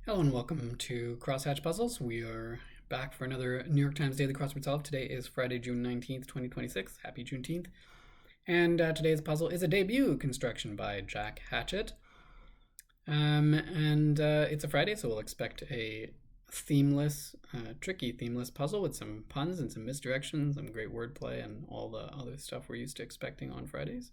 Hello and welcome to Crosshatch Puzzles. We are back for another New York Times Daily Crossword Solve. Today is Friday, June 19th, 2026. Happy Juneteenth. And today's puzzle is a debut construction by Jake Hatchett. It's a Friday, so we'll expect a themeless, tricky themeless puzzle with some puns and some misdirection, some great wordplay, and all the other stuff we're used to expecting on Fridays.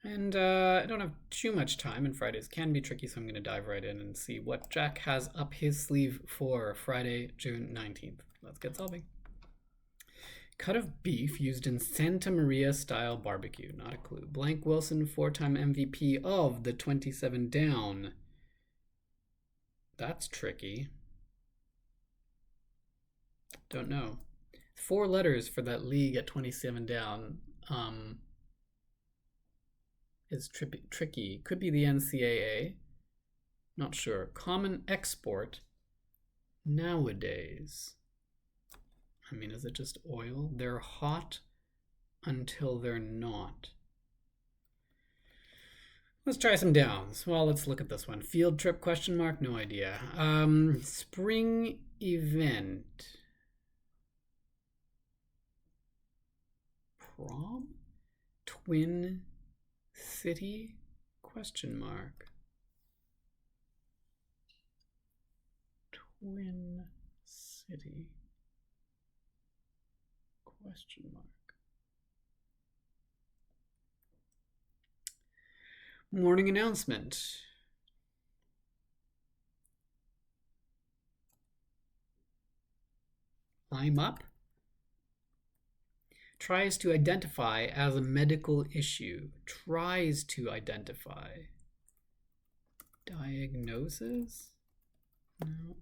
And I don't have too much time, and Fridays can be tricky, so I'm going to dive right in and see what Jack has up his sleeve for Friday, June 19th. Let's get solving. Cut of beef used in Santa Maria style barbecue. Not a clue. Blank Wilson, 4-time MVP of the 27 down. That's tricky. Don't know. 4 letters for that league at 27 down. Is tricky. Could be the NCAA. Not sure. Common export nowadays. I mean, is it just oil? They're hot until they're not. Let's try some downs. Well, let's look at this one. Field trip question mark? No idea. Spring event. Prom? Twin City? Question mark. Twin City? Question mark. Morning announcement. I'm up. Tries to identify as a medical issue. Tries to identify. Diagnosis? No.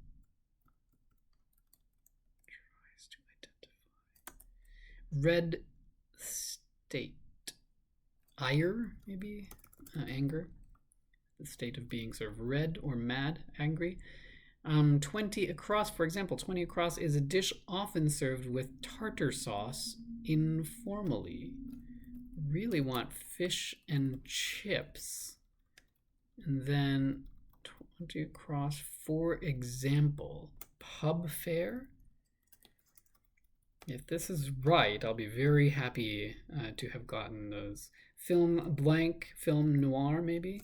Tries to identify. Red state. Ire, maybe? Anger. The state of being sort of red or mad, angry. 20 across, for example, 20 across is a dish often served with tartar sauce informally. Really want fish and chips. And then 20 across, for example, pub fare. If this is right, I'll be very happy to have gotten those. Film blank, film noir, maybe?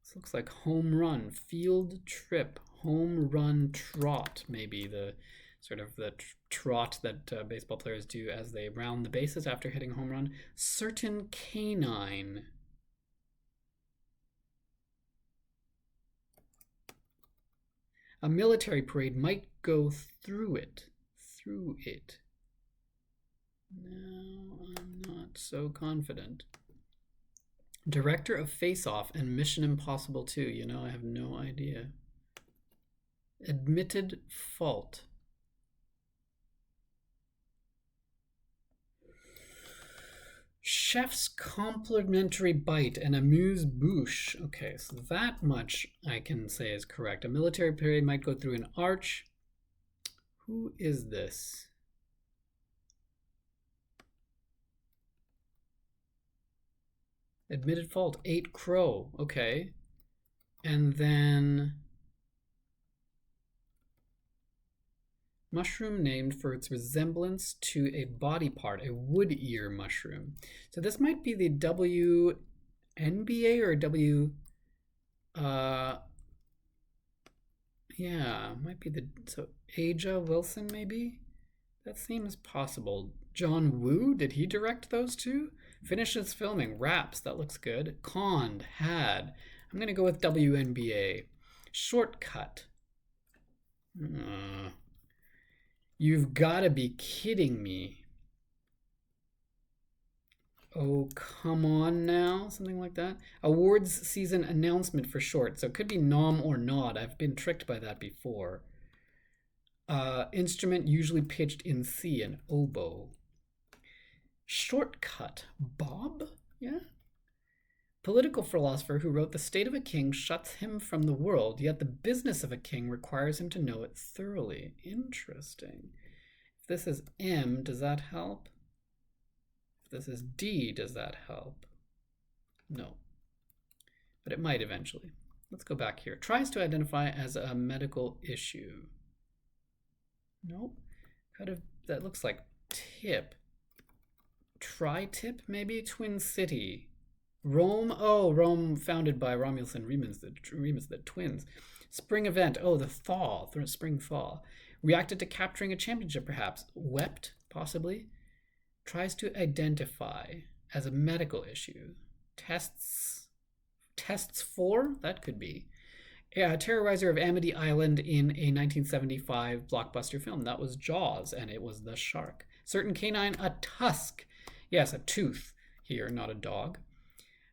This looks like home run, field trip, home run trot, maybe the sort of the trot that baseball players do as they round the bases after hitting a home run. Certain canine. A military parade might go through it. Through it. No, I'm not so confident. Director of Face Off and Mission Impossible 2. You know, I have no idea. Admitted fault. Chef's complimentary bite and amuse-bouche. Okay, so that much I can say is correct. A military parade might go through an arch. Who is this? Admitted fault. 8 crow. Okay. And then mushroom named for its resemblance to a body part, a wood ear mushroom. So this might be the WNBA or yeah, might be the, so Aja Wilson maybe? That seems possible. John Woo, did he direct those two? Finishes filming, wraps, that looks good. Conned, had. I'm gonna go with WNBA. Shortcut. You've gotta be kidding me. Oh, come on now, something like that. Awards season announcement for short, so it could be nom or nod. I've been tricked by that before. Instrument usually pitched in C, an oboe. Shortcut. Bob? Yeah. Political philosopher who wrote The State of a King shuts him from the world, yet the business of a king requires him to know it thoroughly. Interesting. If this is M, does that help? If this is D, does that help? No. But it might eventually. Let's go back here. Tries to identify as a medical issue. Nope. That looks like tip. Tri-tip, maybe? Twin City. Rome. Oh, Rome founded by Romulus and Remus, the twins. Spring event. Oh, the thaw. Spring thaw. Reacted to capturing a championship, perhaps. Wept, possibly. Tries to identify as a medical issue. Tests for? That could be. Terrorizer of Amity Island in a 1975 blockbuster film. That was Jaws, and it was the shark. Certain canine, a tusk. Yes, a tooth here, not a dog.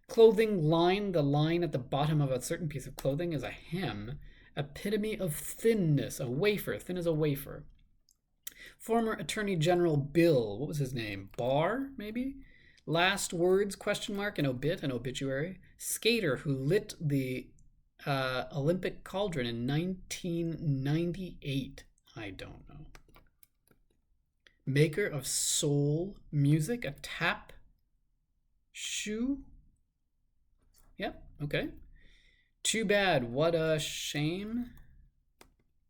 Clothing line, the line at the bottom of a certain piece of clothing is a hem. Epitome of thinness, a wafer, thin as a wafer. Former Attorney General Bill, what was his name? Barr, maybe? Last words, question mark, an obituary. Skater who lit the Olympic cauldron in 1998. I don't know. Maker of soul music, a tap shoe. Yep, okay. Too bad, what a shame.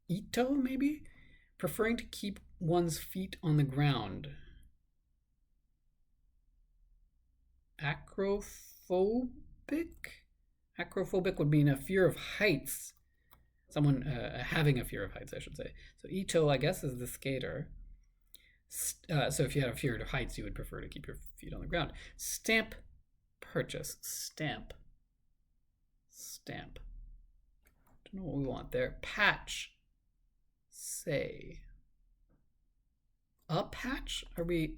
Ito, maybe? Preferring to keep one's feet on the ground. Acrophobic? Acrophobic would mean a fear of heights. Someone having a fear of heights, I should say. So Ito, I guess, is the skater. So if you had a fear of heights, you would prefer to keep your feet on the ground. Stamp purchase. Stamp. Don't know what we want there. Patch. Say. A patch? Are we...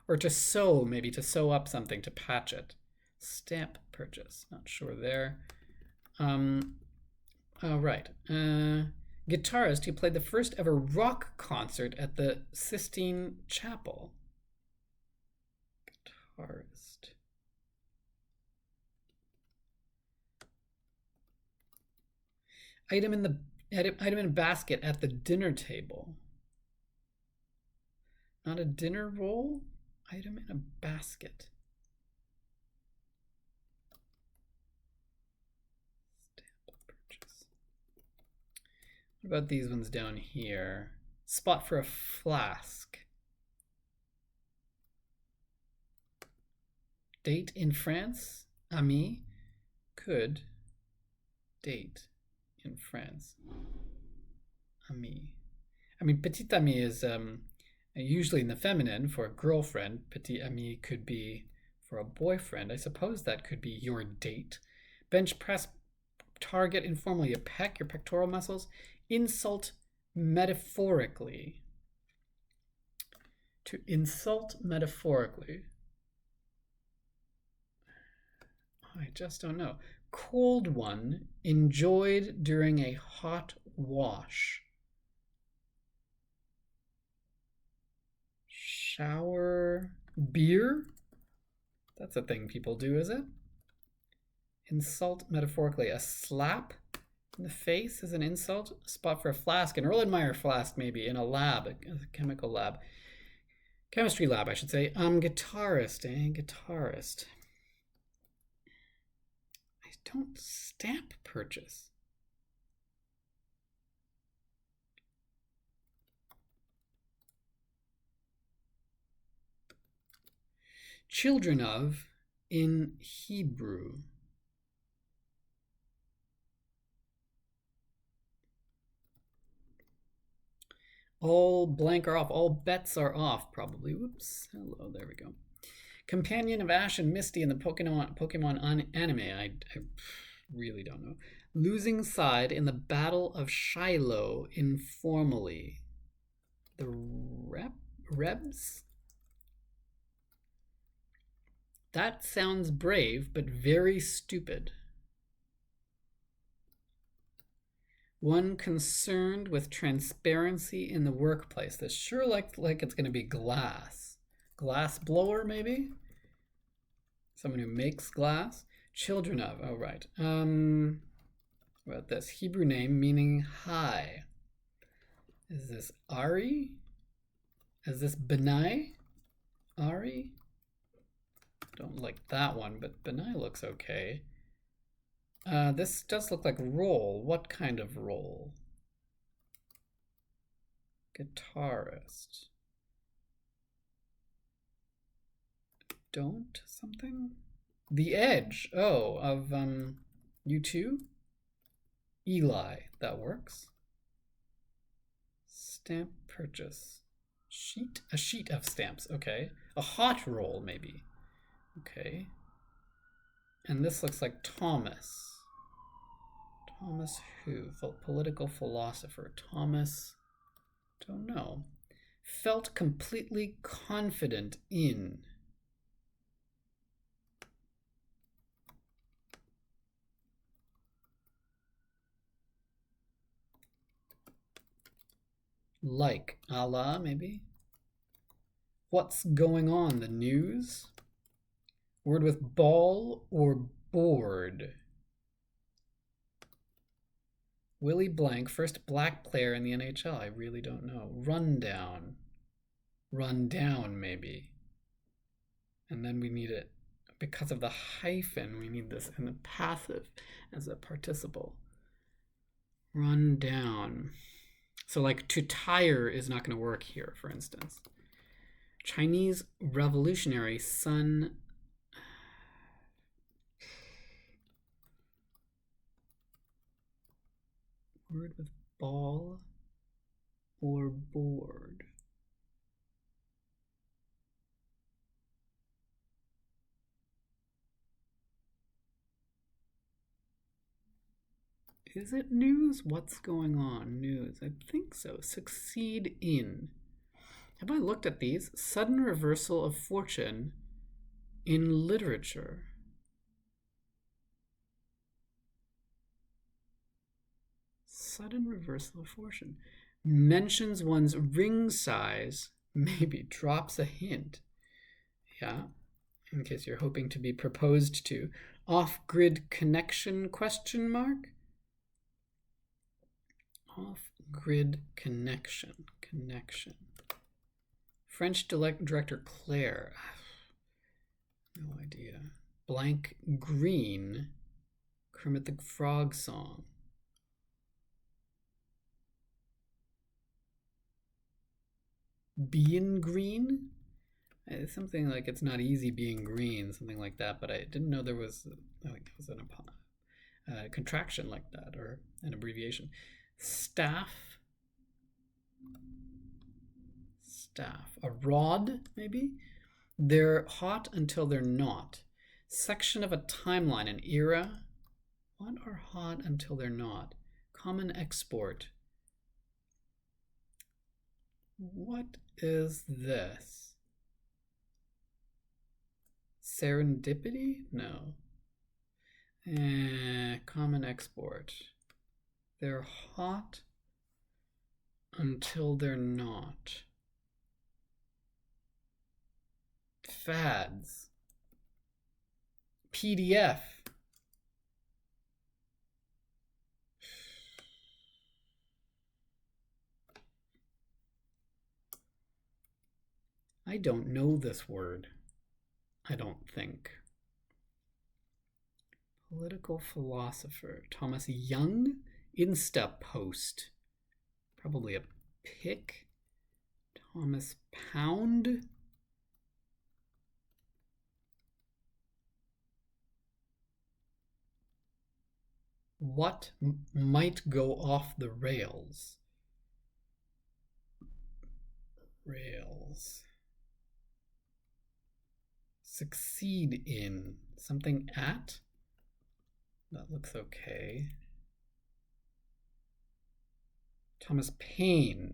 Or to sew, maybe to sew up something, to patch it. Stamp purchase. Not sure there. Right. Guitarist who played the first ever rock concert at the Sistine Chapel. Guitarist. Item in a basket at the dinner table. Not a dinner roll? Item in a basket. Stamp purchase. What about these ones down here? Spot for a flask. Date in France? Ami could date in France. Ami. I mean, petite amie is usually in the feminine for a girlfriend. Petit ami could be for a boyfriend. I suppose that could be your date. Bench press, target informally, a peck, your pectoral muscles. Insult metaphorically. To insult metaphorically. I just don't know. Cold one enjoyed during a hot wash. Shower beer? That's a thing people do, is it? Insult metaphorically. A slap in the face is an insult. A spot for a flask. An Erlenmeyer flask, maybe, in a lab, a chemical lab. Chemistry lab, I should say. Guitarist, Guitarist. I don't stamp purchase. Children of in Hebrew. All blank are off. All bets are off, probably. Whoops. Hello, there we go. Companion of Ash and Misty in the Pokemon anime. I really don't know. Losing side in the Battle of Shiloh informally. The Rebs? That sounds brave, but very stupid. One concerned with transparency in the workplace. This sure like it's going to be glass. Glass blower, maybe? Someone who makes glass. Children of, oh right. What about this? Hebrew name meaning high. Is this Ari? Is this Benai? Ari? Don't like that one, but Benai looks okay. This does look like roll. What kind of roll? Guitarist. Don't something? The Edge. Oh, of U2? Eli. That works. Stamp purchase. Sheet? A sheet of stamps. Okay. A hot roll, maybe. Okay. And this looks like Thomas. Thomas who? Political philosopher. Thomas... Don't know. Felt completely confident in... Like, Allah, maybe? What's going on? The news? Word with ball or board? Willie Blank, first black player in the NHL. I really don't know. Rundown. Rundown, maybe. And then we need it, because of the hyphen, we need this in the passive as a participle. Rundown. So like to tire is not going to work here, for instance. Chinese revolutionary Sun. Word with ball or board. Is it news? What's going on? News. I think so. Succeed in. Have I looked at these? Sudden reversal of fortune in literature. Sudden reversal of fortune. Mentions one's ring size. Maybe drops a hint. Yeah. In case you're hoping to be proposed to. Off-grid connection, question mark? Off-grid connection. Connection. French director Claire. No idea. Blank green. Kermit the Frog song. Being green? Something like it's not easy being green, something like that, but I didn't know there was, like, was a contraction like that, or an abbreviation. Staff. Staff. A rod, maybe? They're hot until they're not. Section of a timeline, an era. What are hot until they're not? Common export. What is this? Serendipity? No. Common export. They're hot until they're not. Fads. PDF. I don't know this word. I don't think. Political philosopher. Thomas Young. Insta post. Probably a pick. Thomas Pound. What might go off the rails? Rails. Succeed in. Something at? That looks okay. Thomas Paine.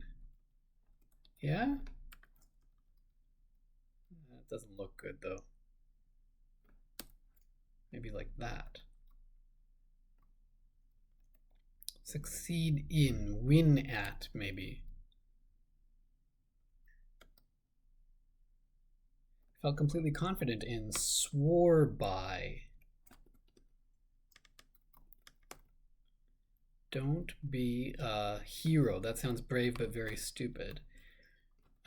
Yeah? That doesn't look good though. Maybe like that. Succeed in. Win at, maybe. Felt completely confident in. Swore by. Don't be a hero. That sounds brave but very stupid.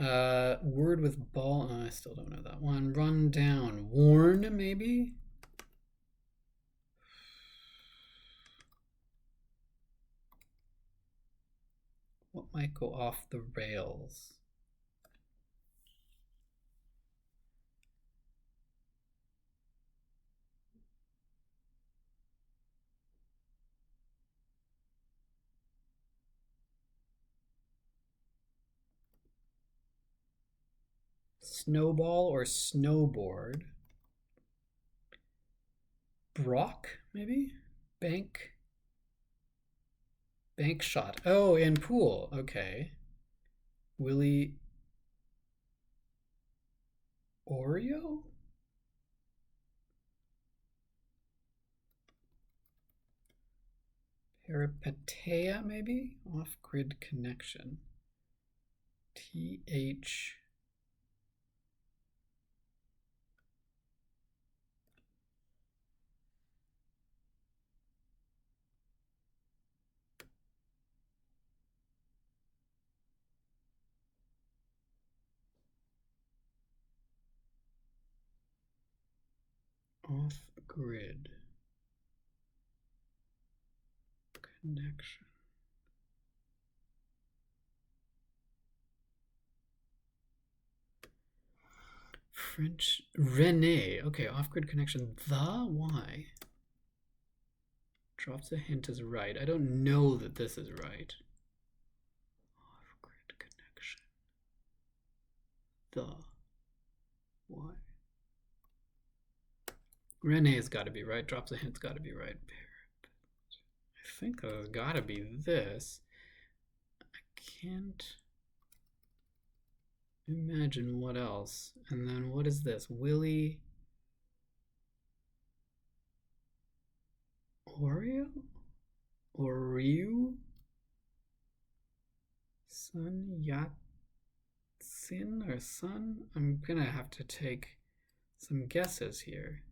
Word with ball. Oh, I still don't know that one. Run down. Warn, maybe? might go off the rails. Snowball or snowboard. Brock, maybe? Bank shot. Oh, in pool. Okay. Willie Oreo? Peripeteia, maybe? Off-grid connection. TH. Off-grid connection. French Rene. Okay, off-grid connection. The why? Drops a hint is right. I don't know that this is right. Off-grid connection. The why? Rene's got to be right. Drops a hint's got to be right. I think there's got to be this. I can't imagine what else. And then what is this? Willie Oreo? Oreo? Sun Yat-sin or Sun? I'm gonna have to take some guesses here.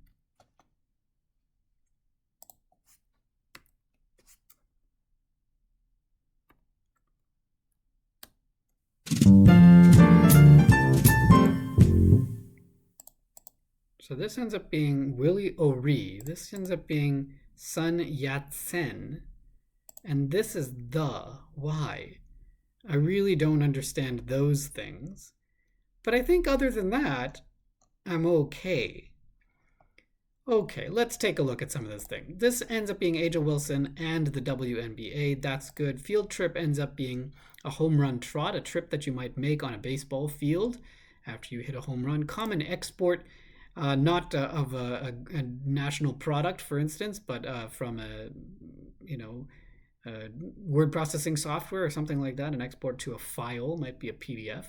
So this ends up being Willie Ori. This ends up being Sun Yat-sen. And this is the why. I really don't understand those things. But I think other than that, I'm okay. Okay, let's take a look at some of this thing. This ends up being Aja Wilson and the WNBA. That's good. Field trip ends up being a home run trot, a trip that you might make on a baseball field after you hit a home run. Common export, not of a national product, for instance, but from a word processing software or something like that. An export to a file might be a PDF.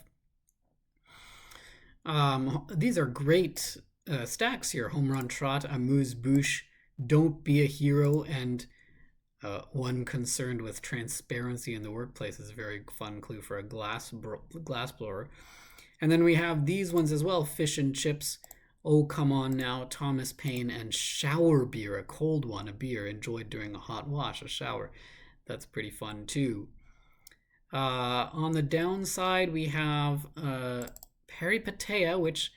These are great stacks here. Home run trot, amuse-bouche, don't be a hero, and one concerned with transparency in the workplace is a very fun clue for a glass blower. And then we have these ones as well, fish and chips, oh come on now, Thomas Paine, and shower beer, a cold one, a beer enjoyed during a hot wash, a shower. That's pretty fun too. On the downside, we have peripeteia, which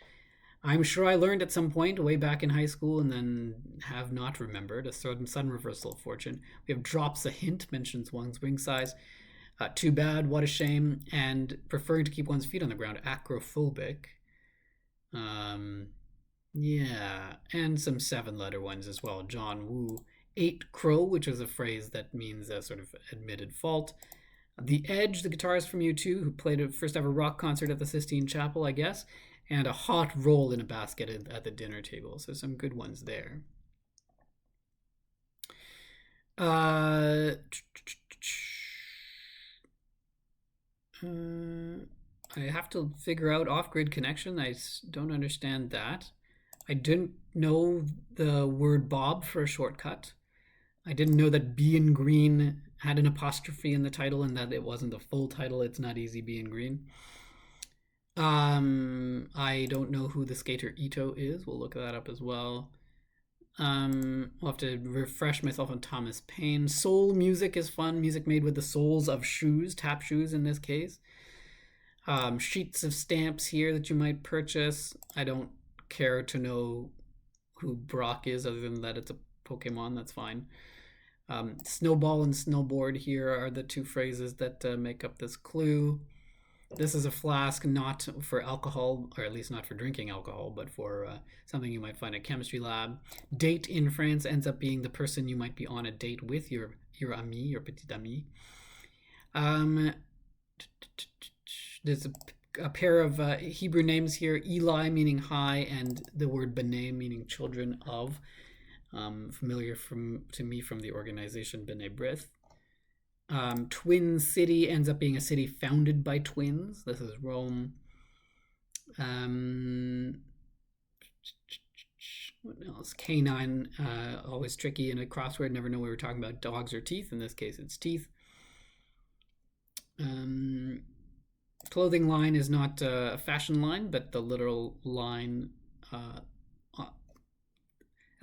I'm sure I learned at some point way back in high school and then have not remembered. A sudden reversal of fortune. We have drops a hint, mentions one's wing size. Too bad, what a shame. And preferring to keep one's feet on the ground, acrophobic. Yeah, and some 7-letter ones as well. John Woo. 8 crow, which is a phrase that means a sort of admitted fault. The Edge, the guitarist from U2, who played a first ever rock concert at the Sistine Chapel, I guess. And a hot roll in a basket at the dinner table. So some good ones there. I have to figure out off-grid connection. I don't understand that. I didn't know the word Bob for a shortcut. I didn't know that Being Green had an apostrophe in the title and that it wasn't the full title. It's not easy being green. I don't know who the skater Ito is. We'll look that up as well. We'll have to refresh myself on Thomas Paine. Soul music is fun. Music made with the soles of shoes, tap shoes in this case. Sheets of stamps here that you might purchase. I don't care to know who Brock is other than that it's a Pokemon. That's fine. Snowball and snowboard here are the two phrases that make up this clue. This is a flask not for alcohol, or at least not for drinking alcohol, but for something you might find at chemistry lab. Date in France ends up being the person you might be on a date with, your ami, your petit ami. There's a pair of Hebrew names here, Eli meaning high, and the word B'nai meaning children of. Familiar to me from the organization B'nai B'rith. Twin City ends up being a city founded by twins. This is Rome. What else? Canine, always tricky in a crossword. Never know we were talking about dogs or teeth. In this case, it's teeth. Clothing line is not a fashion line, but the literal line at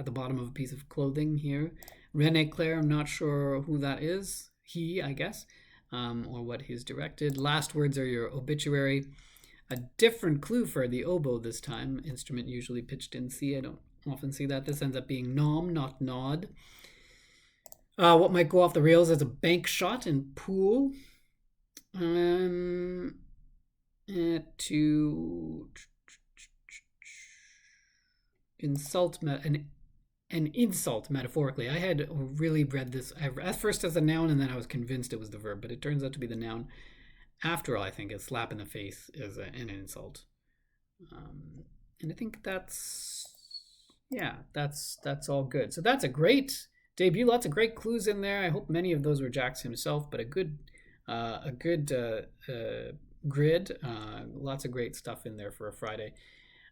the bottom of a piece of clothing here. René Claire, I'm not sure who that is. He, I guess, or what he's directed. Last words are your obituary. A different clue for the oboe this time. Instrument usually pitched in C. I don't often see that. This ends up being nom, not nod. What might go off the rails as a bank shot in pool. To insult an insult metaphorically. I had really read this at first as a noun, and then I was convinced it was the verb, but it turns out to be the noun. After all, I think a slap in the face is an insult, and I think that's all good. So that's a great debut. Lots of great clues in there. I hope many of those were Jack's himself, but a good grid. Lots of great stuff in there for a Friday.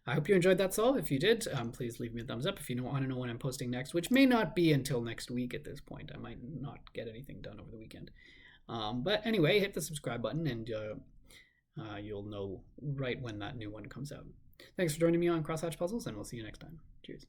I hope you enjoyed that solve. If you did, please leave me a thumbs up. If you want to know when I'm posting next, which may not be until next week at this point. I might not get anything done over the weekend. But anyway, hit the subscribe button and you'll know right when that new one comes out. Thanks for joining me on Crosshatch Puzzles, and we'll see you next time. Cheers.